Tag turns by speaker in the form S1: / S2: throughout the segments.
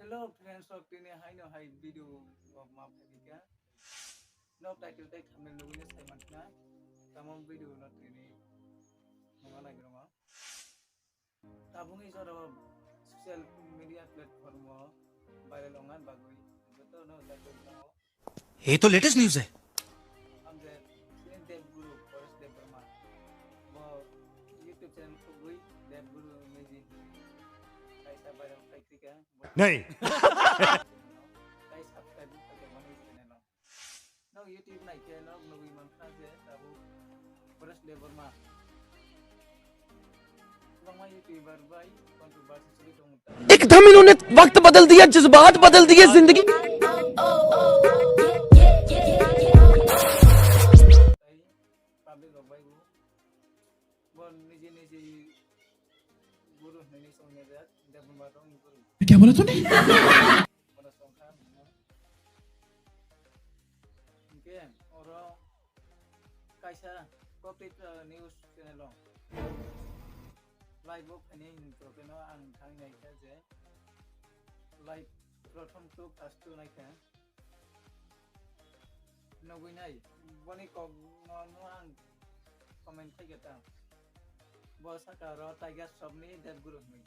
S1: Hello friends of Tini Hai no Hai video of my Pavika. No title take Hamil Lunis Hamantna. Tamam video not Tini Mangana Grama. Tabung is our social media platform viral ongan bagui. Betul no title now.
S2: ये तो latest news है।
S1: I'm the Dev Guru Forest Dev Burma. YouTube channel को गई Dev Guru Magic. Kaisa viral Kaika.
S2: नहीं
S1: Guys subscribe to the channel. No YouTube naik channel no iman saja tahu Forest Dev Burma. Bang YouTuber bayi kontroversi sulit untuk
S3: एकदम इन्होंने वक्त बदल दिया, जज्बात बदल दिए जिंदगी।
S1: public of bayi bon निजी guru ini soalnya lihat Dev Burma dong guru.
S3: क्या बोला तूने?
S1: Pada songkan mungkin orang kaisa corporate news channel live book ini untuk kena angkang naik saja live platform tu pastu naik kan nunggu naik bani kau nuang komen kita bos karo tiger shop ni Dev Guru ni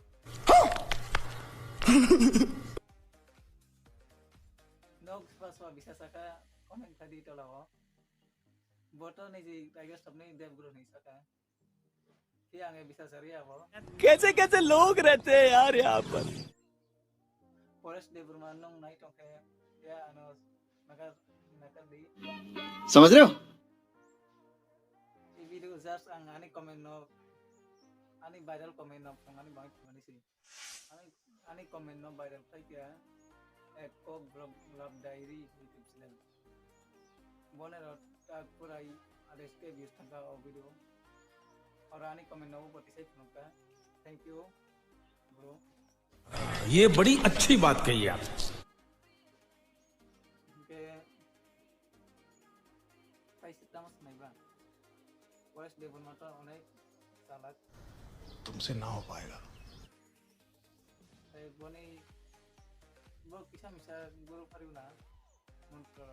S1: Nog paswa bisa saka komen tadi itu lawa. Botol nih si tiger shop nih Dev Guru nih saka. Yang bisa cari apa?
S3: कैसे कैसे लोग रहते हैं यार यहाँ पर।
S1: Forest Dev Burma nong naik tong kayak ya anu nakar di.
S3: समझ रहे हो?
S1: Di video just ang ani komen no, ani viral komen no, ani banyak mana sih? Ani komen no viral kayak Eko Blog Diary YouTube channel. Boner tak purai ada skip views tangga video. और आने comment ना वो प्रतिशत नोका thank you bro
S2: ये बड़ी अच्छी बात कही आप।
S1: के पैसे तामस नहीं बा फॉरेस्ट डेव बुर्मा तो अनेक सालक
S2: तुमसे ना हो पाएगा।
S1: बोनी वो किसा मिसा गुरु परिवना मंत्र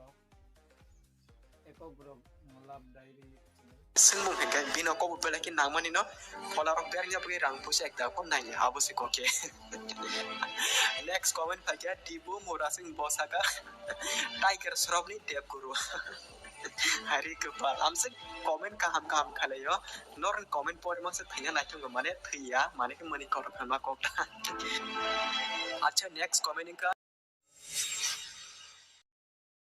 S1: एको ब्रो लाभ diary
S4: Sengmung hingga bina kau bela kin nama ni no, kalau orang berangnya pergi rang pusat dah kau nanya apa sih kau ke? Next comment pakai Dibu Murasing Bosaka, Tiger Shroff ni Dev Guru. Hari kepal, amse comment kaham kali yo, noran comment por masa tanya nak cuma mana thia, mana ke mani kau orang kau. Acha next comment ingka